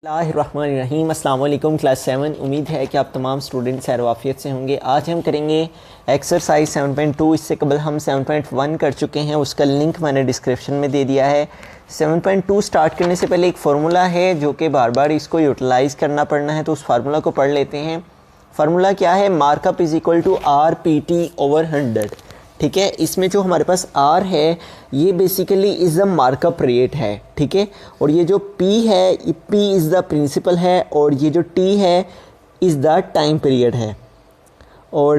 बिस्मिल्लाहिर्रहमानिर्रहीम। अस्सलाम वालेकुम क्लास 7। उम्मीद है कि आप तमाम स्टूडेंट्स खैर से होंगे। आज हम करेंगे एक्सरसाइज 7.2। इससे कबल हम 7.1 कर चुके हैं, उसका लिंक मैंने डिस्क्रिप्शन में दे दिया है। 7.2 स्टार्ट करने से पहले एक फ़ॉर्मूला है जो कि बार बार इसको यूटिलाइज़ करना पड़ना है, तो उस फार्मूला को पढ़ लेते हैं। फार्मूला क्या है? Markup is equal to R P T over 100। ठीक है, इसमें जो हमारे पास आर है ये basically is the markup rate है। ठीक है, और ये जो पी है, ये पी इज़ द प्रिंसिपल है, और ये जो टी है इज़ द टाइम पीरियड है। और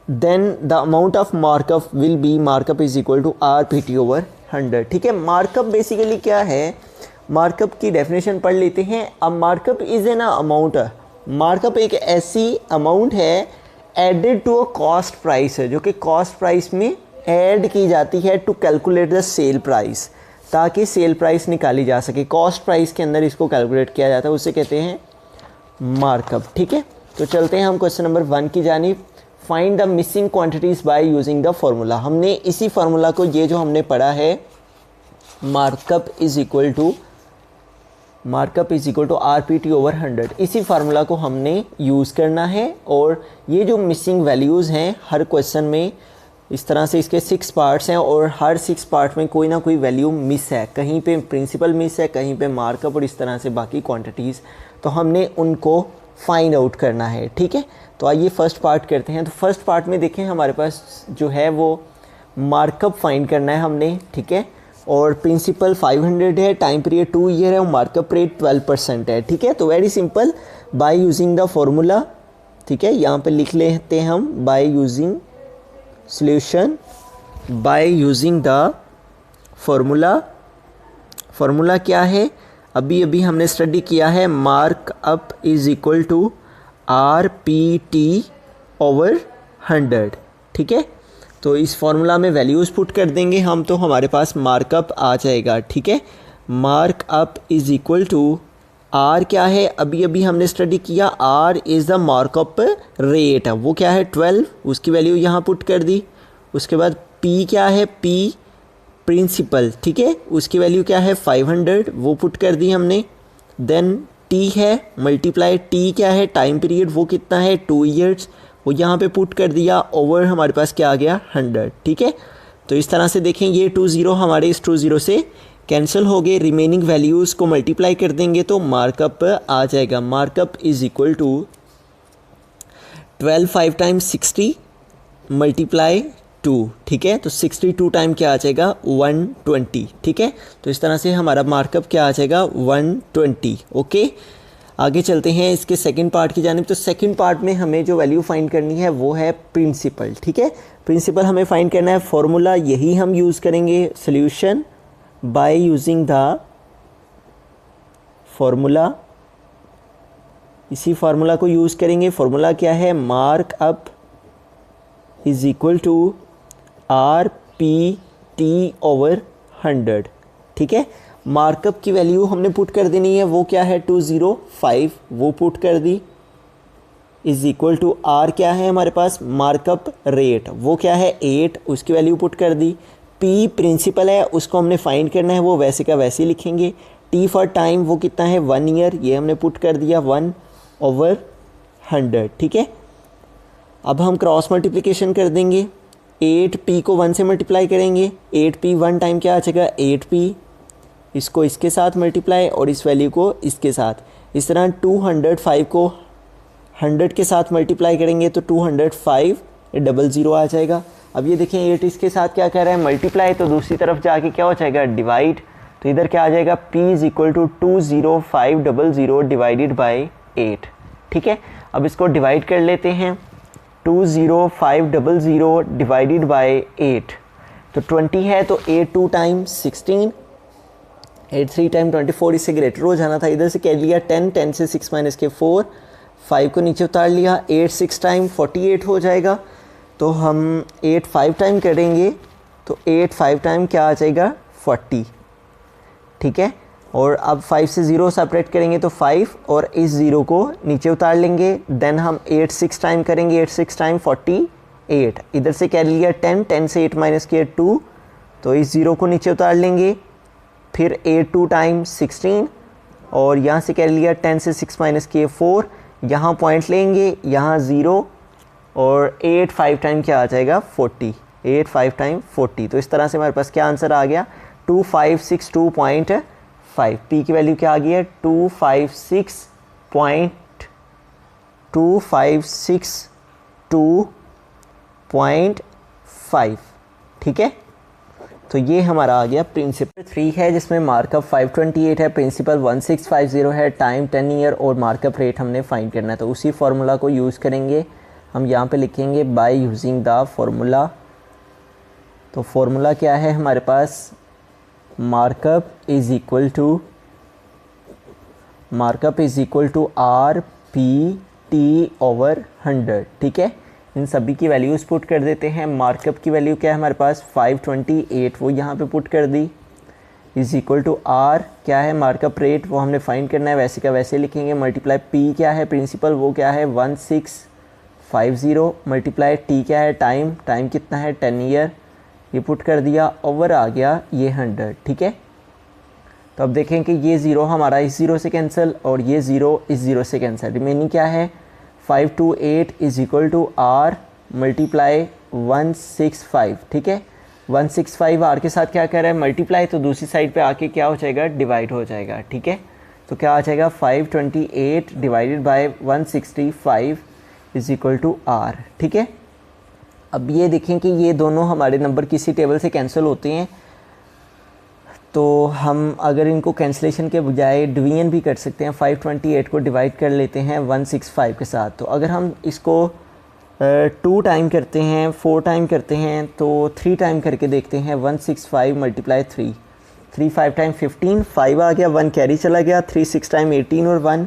then the amount of markup will be markup is equal to R P T over 100। ठीक है, मार्कअप बेसिकली क्या है? मार्कअप की डेफिनेशन पढ़ लेते हैं। अब markup is an amount, markup एक ऐसी अमाउंट है added to a cost price है, जो कि कॉस्ट प्राइस में ऐड की जाती है to calculate the sale price, ताकि सेल प्राइस निकाली जा सके। कॉस्ट प्राइस के अंदर इसको कैलकुलेट किया जाता है, उसे कहते हैं मार्कअप। ठीक है, तो चलते हैं हम क्वेश्चन नंबर 1 की जानिब। Find the missing quantities by using the formula. हमने इसी फार्मूला को, ये जो हमने पढ़ा है markup is equal to R P T over 100, इसी फार्मूला को हमने यूज़ करना है। और ये जो मिसिंग वैल्यूज़ हैं, हर क्वेश्चन में इस तरह से इसके 6 पार्ट्स हैं, और हर 6 पार्ट में कोई ना कोई वैल्यू मिस है। कहीं पे प्रिंसिपल मिस है, कहीं पे मार्कअप, और इस तरह से बाकी क्वांटिटीज़, तो हमने उनको फाइंड आउट करना है। ठीक है, तो आइए फर्स्ट पार्ट करते हैं। तो फर्स्ट पार्ट में देखें, हमारे पास जो है वो मार्कअप फाइंड करना है हमने। ठीक है, और प्रिंसिपल 500 है, टाइम पीरियड 2 ईयर है, और मार्कअप रेट 12% है। ठीक है, तो very simple, by using the formula. ठीक है, यहाँ पे लिख लेते हैं हम by using solution, by using the formula. Formula क्या है? अभी अभी हमने स्टडी किया है, markup is equal to R P T over 100। ठीक है, तो इस फार्मूला में वैल्यूज़ पुट कर देंगे हम, तो हमारे पास मार्कअप आ जाएगा। ठीक है, markup is equal to R क्या है? अभी अभी हमने स्टडी किया, R is the markup rate, वो क्या है 12, उसकी वैल्यू यहाँ पुट कर दी। उसके बाद पी क्या है? P principal. ठीक है, उसकी वैल्यू क्या है 500, वो पुट कर दी हमने। देन टी है मल्टीप्लाई, टी क्या है? टाइम पीरियड, वो कितना है 2 ईयर्स, वो यहाँ पे पुट कर दिया। ओवर हमारे पास क्या आ गया 100। ठीक है, तो इस तरह से देखें, ये 20 हमारे इस 20 से कैंसिल हो गए। रिमेनिंग वैल्यूज़ को मल्टीप्लाई कर देंगे तो मार्कअप आ जाएगा। Markup is equal to 12 5 times 60 multiply 2। ठीक है, तो 62 टाइम क्या आ जाएगा 120। ठीक है, तो इस तरह से हमारा मार्कअप क्या आ जाएगा 120। ओके, आगे चलते हैं इसके सेकंड पार्ट की जानिब। तो सेकंड पार्ट में हमें जो वैल्यू फाइंड करनी है वो है प्रिंसिपल। ठीक है, प्रिंसिपल हमें फाइंड करना है। फॉर्मूला यही हम यूज़ करेंगे, solution by using the formula, इसी फार्मूला को यूज़ करेंगे। फार्मूला क्या है? Markup is equal to R P T over 100। ठीक है, मार्कअप की वैल्यू हमने पुट कर देनी है, वो क्या है 205, वो पुट कर दी। इज इक्वल टू आर क्या है हमारे पास? मार्कअप रेट, वो क्या है 8, उसकी वैल्यू पुट कर दी। पी प्रिंसिपल है, उसको हमने फाइंड करना है, वो वैसे का वैसे ही लिखेंगे। टी फॉर टाइम, वो कितना है 1 ईयर, ये हमने पुट कर दिया 1 ओवर 100। ठीक है, अब हम क्रॉस मल्टीप्लिकेशन कर देंगे। 8p को 1 से मल्टीप्लाई करेंगे, 8p 1 टाइम क्या आ जाएगा 8p, इसको इसके साथ मल्टीप्लाई और इस वैल्यू को इसके साथ। इस तरह 205 को 100 के साथ मल्टीप्लाई करेंगे तो 205 00 आ जाएगा। अब ये देखें, 8 इसके साथ क्या कर रहा है मल्टीप्लाई, तो दूसरी तरफ जाके क्या हो जाएगा डिवाइड, तो इधर क्या आ जाएगा p is equal to 20500 divided by 8। ठीक है, अब इसको डिवाइड कर लेते हैं। 20500 डिवाइडेड बाई 8, तो 20 है, तो 8 2 टाइम 16, 8 3 टाइम 24, इससे ग्रेटर हो जाना था। इधर से कह लिया 10, 10 से 6 माइनस के 4, 5 को नीचे उतार लिया। 8 6 टाइम 48 हो जाएगा, तो हम 8 5 टाइम करेंगे, तो 8 5 टाइम क्या आ जाएगा 40। ठीक है, और अब 5 से 0 सेपरेट करेंगे तो 5, और इस 0 को नीचे उतार लेंगे। देन हम 8 6 टाइम करेंगे, 8 6 टाइम 48। इधर से कह लिया 10, 10 से 8 माइनस किया 2, तो इस 0 को नीचे उतार लेंगे। फिर 8 2 टाइम 16, और यहाँ से कह लिया 10 से 6 माइनस किए 4, यहाँ पॉइंट लेंगे, यहाँ 0 और 8 5 टाइम क्या आ जाएगा 40, 8 5 टाइम 40। तो इस तरह से हमारे पास क्या आंसर आ गया 2562.5। पी की वैल्यू क्या आ गई है 2562.5। ठीक है, तो ये हमारा आ गया प्रिंसिपल 3 है जिसमें मार्कअप 528 है, प्रिंसिपल 1650 है, टाइम 10 ईयर और मार्कअप रेट हमने फाइंड करना है। तो उसी फार्मूला को यूज़ करेंगे हम, यहाँ पे लिखेंगे बाय यूजिंग द फार्मूला। तो फार्मूला क्या है हमारे पास, markup is equal to R P T over 100। ठीक है, इन सभी की वैल्यूज़ पुट कर देते हैं। मार्कअप की वैल्यू क्या है हमारे पास 528, वो यहाँ पे पुट कर दी, इज़ इक्वल टू आर क्या है मार्कअप रेट, वो हमने फाइंड करना है, वैसे का वैसे लिखेंगे, मल्टीप्लाई पी क्या है प्रिंसिपल, वो क्या है 1650, मल्टीप्लाई टी क्या है टाइम कितना है 10 ईयर, ये पुट कर दिया, ओवर आ गया ये 100। ठीक है, तो अब देखें कि ये 0 हमारा इस 0 से कैंसिल और ये 0 इस 0 से कैंसिल, रिमेनिंग क्या है 528 is equal to R multiply 165। ठीक है, 165 आर के साथ क्या कह रहा है मल्टीप्लाई, तो दूसरी साइड पे आके क्या हो जाएगा डिवाइड हो जाएगा। ठीक है, तो क्या आ जाएगा 528 divided by 165 is equal to R. ठीक है, अब ये देखें कि ये दोनों हमारे नंबर किसी टेबल से कैंसिल होते हैं, तो हम अगर इनको कैंसिलेशन के बजाय डिवीजन भी कर सकते हैं। 528 को डिवाइड कर लेते हैं 165 के साथ, तो अगर हम इसको 2 टाइम करते हैं 4 टाइम करते हैं तो 3 टाइम करके देखते हैं। 165 मल्टीप्लाई 3 5 टाइम 15, 5 आ गया, 1 कैरी चला गया, 3 6 टाइम 18 और 1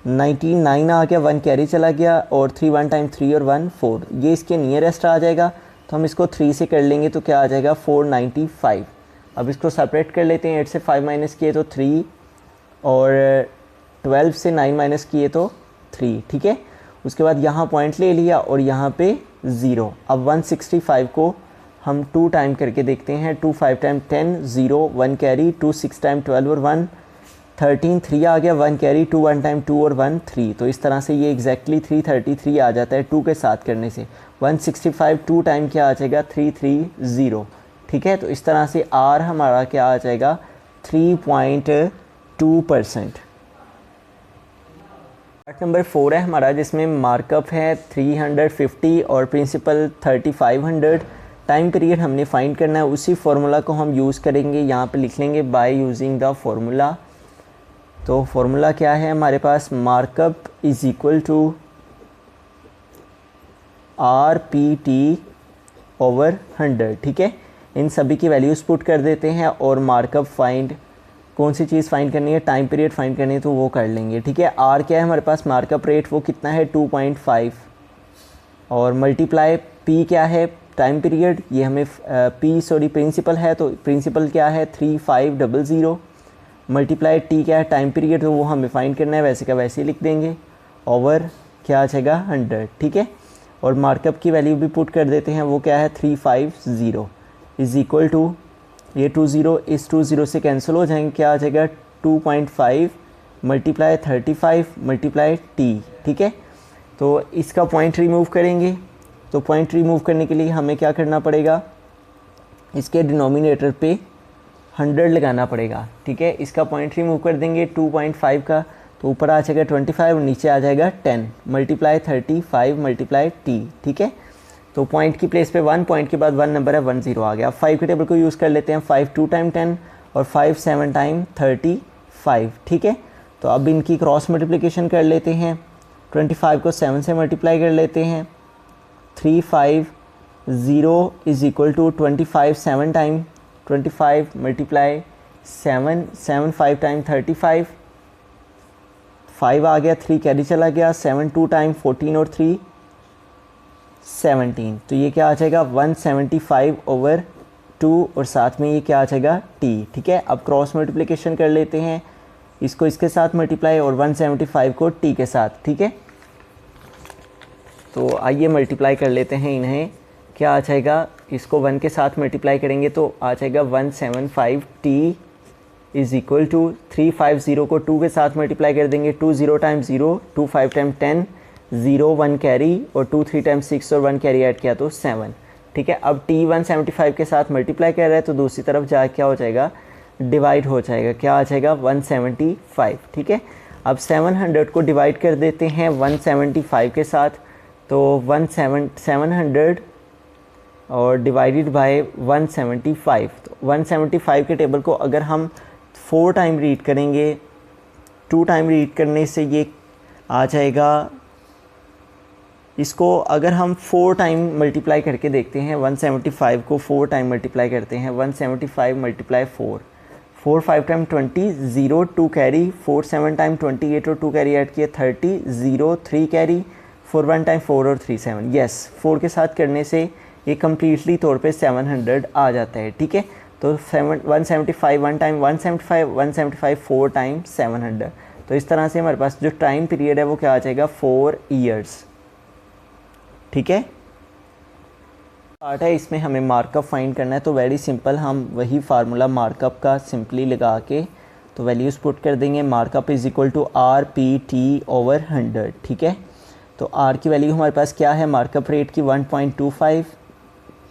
19 9 आ गया, 1 कैरी चला गया, और 3 1 टाइम 3 और 1 4, ये इसके नियरेस्ट आ जाएगा। तो हम इसको 3 से कर लेंगे तो क्या आ जाएगा 495। अब इसको सेपरेट कर लेते हैं, 8 से 5 माइनस किए तो 3 और 12 से 9 माइनस किए तो 3। ठीक है, उसके बाद यहाँ पॉइंट ले लिया और यहाँ पे 0। अब 165 को हम 2 टाइम करके देखते हैं। 2 5 टाइम 10 0 1 कैरी, 2 6 टाइम 12 और 1 13 3 आ गया, 1 कैरी, 2 1 टाइम 2 और 1 3। तो इस तरह से ये एग्जैक्टली 333 आ जाता है 2 के साथ करने से। 165 2 टाइम क्या आ जाएगा 330। ठीक है, तो इस तरह से आर हमारा क्या आ जाएगा 3.2%। पार्ट नंबर 4 है हमारा जिसमें मार्कअप है 350 और प्रिंसिपल 3500। टाइम पीरियड हमने फाइंड करना है, उसी फार्मूला को हम यूज़ करेंगे। यहाँ पे लिख लेंगे बाय यूजिंग द फार्मूला। तो फार्मूला क्या है हमारे पास, markup is equal to R P T over 100। ठीक है, इन सभी की वैल्यूज़ पुट कर देते हैं और मार्कअप फाइंड, कौन सी चीज़ फाइंड करनी है, टाइम पीरियड फाइंड करनी है तो वो कर लेंगे। ठीक है, आर क्या है हमारे पास मार्कअप रेट, वो कितना है 2.5, और मल्टीप्लाई पी क्या है टाइम पीरियड, ये हमें प्रिंसिपल है तो प्रिंसिपल क्या है 3500, मल्टीप्लाई टी क्या है टाइम पीरियड, तो वो हमें फाइंड करना है, वैसे का वैसे ही लिख देंगे, ओवर क्या आ जाएगा 100। ठीक है, और मार्कअप की वैल्यू भी पुट कर देते हैं, वो क्या है 350 इज़ इक्वल टू, ये 20 इस 20 से कैंसिल हो जाएंगे, क्या आ जाएगा 2.5 मल्टीप्लाई 35 मल्टीप्लाई टी। ठीक है, तो इसका पॉइंट रिमूव करेंगे, तो पॉइंट रिमूव करने के लिए हमें क्या करना पड़ेगा, इसके डिनोमिनेटर पे 100 लगाना पड़ेगा। ठीक है, इसका पॉइंट रिमूव कर देंगे 2.5 का, तो ऊपर आ जाएगा 25 और नीचे आ जाएगा 10 मल्टीप्लाई 35 मल्टीप्लाई टी। ठीक है, तो पॉइंट की प्लेस पे 1, पॉइंट के बाद 1 नंबर है 10 आ गया। 5 के टेबल को यूज़ कर लेते हैं, 5 2 टाइम 10 और 5 7 टाइम 35। ठीक है, तो अब इनकी क्रॉस मल्टीप्लिकेशन कर लेते हैं, 25 को 7 से मल्टीप्लाई कर लेते हैं, 350 is equal to 25 7 time 25 multiply 7 7 5 time 35, 5 आ गया, 3 कैरी चला गया, 7 2 टाइम 14 और 3 17, तो ये क्या आ जाएगा 175 ओवर 2 और साथ में ये क्या आ जाएगा टी। ठीक है, अब क्रॉस मल्टीप्लिकेशन कर लेते हैं, इसको इसके साथ मल्टीप्लाई और 175 को टी के साथ। ठीक है, तो आइए मल्टीप्लाई कर लेते हैं इन्हें, क्या आ जाएगा, इसको 1 के साथ मल्टीप्लाई करेंगे तो आ जाएगा 175 टी इज़ इक्वल टू 350 को 2 के साथ मल्टीप्लाई कर देंगे, 2 0 टाइम्स 0, 2 5 टाइम 10, 0 1 कैरी और 2 3 टाइम्स 6 और 1 कैरी ऐड किया तो 7। ठीक है, अब t 175 के साथ मल्टीप्लाई कर रहा है तो दूसरी तरफ जा क्या हो जाएगा, डिवाइड हो जाएगा, क्या आ जाएगा 175। ठीक है, अब 700 को डिवाइड कर देते हैं 175 के साथ, तो 700 और डिवाइडेड बाय 175। तो 175 के टेबल को अगर हम 4 टाइम रीड करेंगे, 2 टाइम रीड करने से ये आ जाएगा, इसको अगर हम 4 टाइम मल्टीप्लाई करके देखते हैं, 175 को 4 टाइम मल्टीप्लाई करते हैं, 175 मल्टीप्लाई 4, 4 5 टाइम 20, 0 2 कैरी, 4 7 टाइम 28 और 2 कैरी ऐड किए 30, 0 3 कैरी, 4 1 टाइम 4 और 3 7। यस, 4 के साथ करने से ये कम्प्लीटली तौर पे 700 आ जाता है। ठीक है, तो 175 1 टाइम 175, 175 4 टाइम 700। तो इस तरह से हमारे पास जो टाइम पीरियड है वो क्या आ जाएगा, 4 ईयर्स। ठीक है, पार्ट है, इसमें हमें मार्कअप फाइंड करना है। तो वेरी सिंपल, हम वही फार्मूला मार्कअप का सिंपली लगा के तो वैल्यूज़ पुट कर देंगे। Markup is equal to R P T over 100। ठीक है, तो आर की वैल्यू हमारे पास क्या है, मार्कअप रेट की 1.25,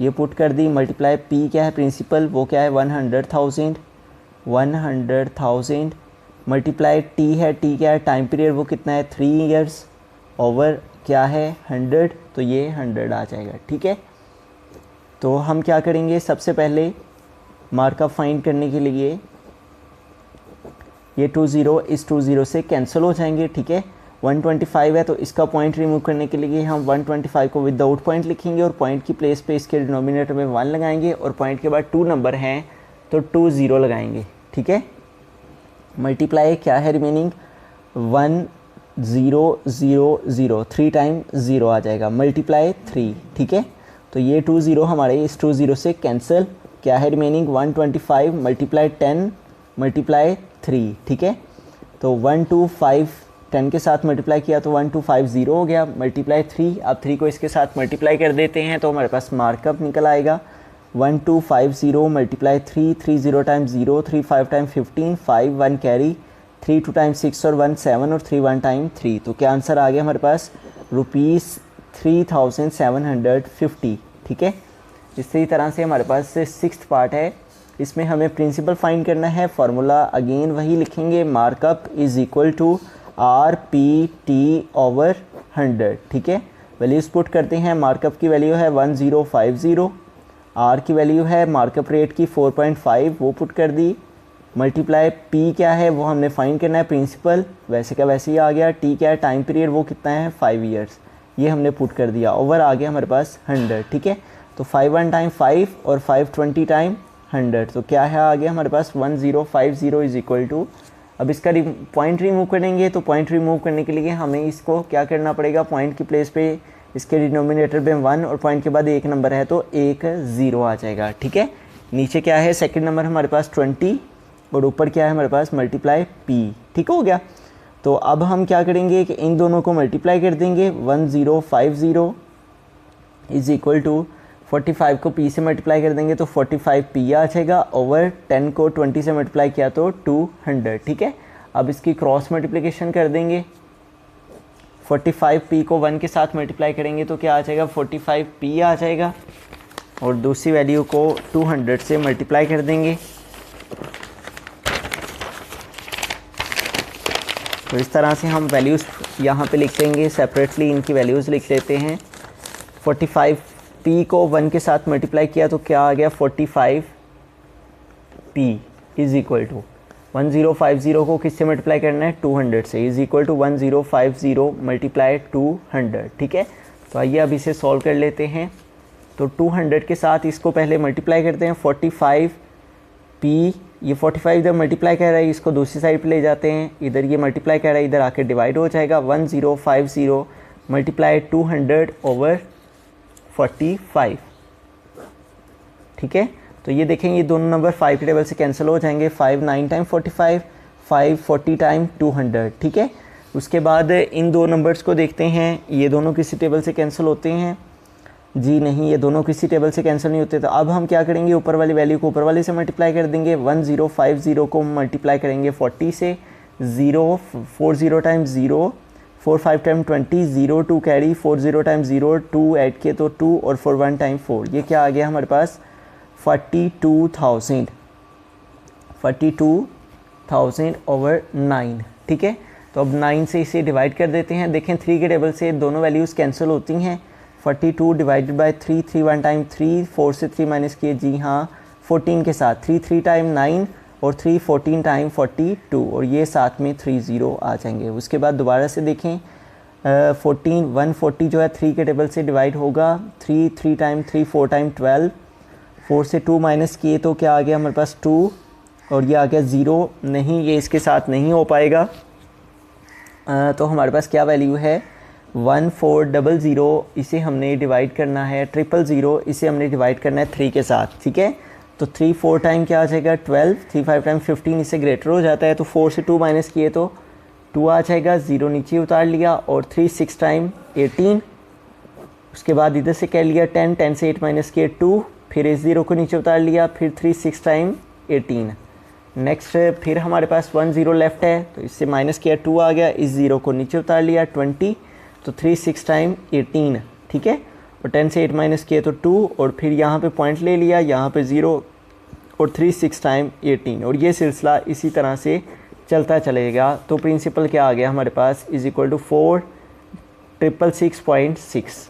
ये पुट कर दी। मल्टीप्लाई पी क्या है, प्रिंसिपल, वो क्या है 100,000 मल्टीप्लाई टी है, टी क्या है, टाइम पीरियड वो कितना है 3 ईयर्स, ओवर क्या है 100, तो ये 100 आ जाएगा। ठीक है, तो हम क्या करेंगे, सबसे पहले मार्कअप फाइंड करने के लिए ये 2 0 इस 2 0 से कैंसिल हो जाएंगे। ठीक है, 125 है तो इसका पॉइंट रिमूव करने के लिए हम 125 को विदाउट पॉइंट लिखेंगे और पॉइंट की प्लेस पे इसके डिनोमिनेटर में 1 लगाएंगे और पॉइंट के बाद 2 नंबर हैं तो 2 0 लगाएंगे। ठीक है, मल्टीप्लाई क्या है रिमेनिंग 1 0 0 0, 3 टाइम 0 आ जाएगा, मल्टीप्लाई 3। ठीक है, तो ये 2 0 हमारे इस 2 0 से कैंसिल, क्या है रिमेनिंग 125 मल्टीप्लाई 10 मल्टीप्लाई 3। ठीक है, तो 125 10 के साथ मल्टीप्लाई किया तो 1250 हो गया, मल्टीप्लाई 3। अब 3 को इसके साथ मल्टीप्लाई कर देते हैं तो हमारे पास मार्कअप निकल आएगा 1250 multiply 3, 3 0 time 0, 3 5 time 15, 5 1 carry, 3 2 time 6 और 1 7 और 3 1 टाइम 3। तो क्या आंसर आ गया हमारे पास, ₹3750। ठीक है, इसी तरह से हमारे पास 6th पार्ट है, इसमें हमें प्रिंसिपल फाइंड करना है। फार्मूला अगेन वही लिखेंगे, markup is equal to R P T over 100। ठीक है, वैल्यूज़ पुट करते हैं। मार्कअप की वैल्यू है 1050, आर की वैल्यू है मार्कअप रेट की 4.5, वो पुट कर दी। मल्टीप्लाई पी क्या है वो हमने फाइंड करना है, प्रिंसिपल वैसे का वैसे ही आ गया। टी क्या है, टाइम पीरियड वो कितना है 5 ईयर्स, ये हमने पुट कर दिया। ओवर आ गया हमारे पास 100। ठीक है, तो 5 1 टाइम 5 और 5 20 टाइम 100, तो क्या है आ गया हमारे पास 1050 इज़ इक्वल टू। अब इसका पॉइंट रिमूव करेंगे तो पॉइंट रिमूव करने के लिए हमें इसको क्या करना पड़ेगा, पॉइंट की प्लेस पे इसके डिनोमिनेटर में 1 और पॉइंट के बाद 1 नंबर है तो 1 0 आ जाएगा। ठीक है, नीचे क्या है, सेकंड नंबर हमारे पास 20 और ऊपर क्या है हमारे पास मल्टीप्लाई पी। ठीक हो गया, तो अब हम क्या करेंगे कि इन दोनों को मल्टीप्लाई कर देंगे। 1050 इज़ इक्वल टू 45 को p से मल्टीप्लाई कर देंगे तो 45p आ जाएगा, ओवर 10 को 20 से मल्टीप्लाई किया तो 200। ठीक है, अब इसकी क्रॉस मल्टीप्लिकेशन कर देंगे। 45p को 1 के साथ मल्टीप्लाई करेंगे तो क्या आ जाएगा 45p आ जाएगा, और दूसरी वैल्यू को 200 से मल्टीप्लाई कर देंगे। तो इस तरह से हम वैल्यूज़ यहाँ पे लिख देंगे, सेपरेटली इनकी वैल्यूज़ लिख लेते हैं। 45p को 1 के साथ मल्टीप्लाई किया तो क्या आ गया 45p इज़ इक्वल टू 1050 को किससे मल्टीप्लाई करना है 200 से, इज़ इक्वल टू 1050 मल्टीप्लाई 200। ठीक है, तो आइए अब इसे सॉल्व कर लेते हैं। तो 200 के साथ इसको पहले मल्टीप्लाई करते हैं। 45p, ये 45 इधर मल्टीप्लाई कर रहा है, इसको दूसरी साइड पे ले जाते हैं, इधर ये मल्टीप्लाई कर रहा है, इधर आके डिवाइड हो जाएगा। 1050 मल्टीप्लाई 200 ओवर 45। ठीक है, तो ये देखेंगे ये दोनों नंबर 5 के टेबल से कैंसिल हो जाएंगे। 5 9 टाइम 45, 5 40 टाइम 200। ठीक है, उसके बाद इन दो नंबर्स को देखते हैं, ये दोनों किसी टेबल से कैंसिल होते हैं। जी नहीं, ये दोनों किसी टेबल से कैंसिल नहीं होते। तो अब हम क्या करेंगे, ऊपर वाली वैल्यू को ऊपर वाले से मल्टीप्लाई कर देंगे। 1050 को मल्टीप्लाई करेंगे 40 से, 0 40 times 0, 4 5 time 20, 0 2 carry, 40 times 0 2 add किए तो 2 और 4 1 टाइम 4, ये क्या आ गया हमारे पास 42,000 ओवर 9। ठीक है, तो अब 9 से इसे डिवाइड कर देते हैं। देखें 3 के टेबल से दोनों वैल्यूज़ कैंसिल होती हैं। 42 डिवाइडेड बाई 3, 3 1 टाइम 3, 4 से 3 माइनस किए, जी हाँ 14 के साथ 3 3 टाइम 9 और 3 14 टाइम 42, और ये साथ में 3 0 आ जाएंगे। उसके बाद दोबारा से देखें 140 जो है 3 के टेबल से डिवाइड होगा। 3 3 टाइम 3, 4 टाइम 12, 4 से 2 माइनस किए तो क्या आ गया हमारे पास 2, और ये आ गया 0, नहीं ये इसके साथ नहीं हो पाएगा। तो हमारे पास क्या वैल्यू है 1400, इसे हमने डिवाइड करना है 000, इसे हमने डिवाइड करना है 3 के साथ। ठीक है, तो 3 4 टाइम क्या आ जाएगा 12, 3 5 टाइम 15, इससे ग्रेटर हो जाता है तो 4 से 2 माइनस किए तो 2 आ जाएगा, 0 नीचे उतार लिया, और 3 6 टाइम 18, उसके बाद इधर से कह लिया 10, 10 से 8 माइनस किए 2, फिर इस 0 को नीचे उतार लिया, फिर 3 6 टाइम 18। नेक्स्ट फिर हमारे पास 1 0 लेफ्ट है, तो इससे माइनस किया 2 आ गया, इस 0 को नीचे उतार लिया 20, तो 3 6 टाइम 18। ठीक है, और 10 से 8 माइनस किए तो 2, और फिर यहाँ पे पॉइंट ले लिया, यहाँ पे 0 और 3 6 टाइम 18, और ये सिलसिला इसी तरह से चलता चलेगा। तो प्रिंसिपल क्या आ गया हमारे पास इज इक्वल टू 4666.6।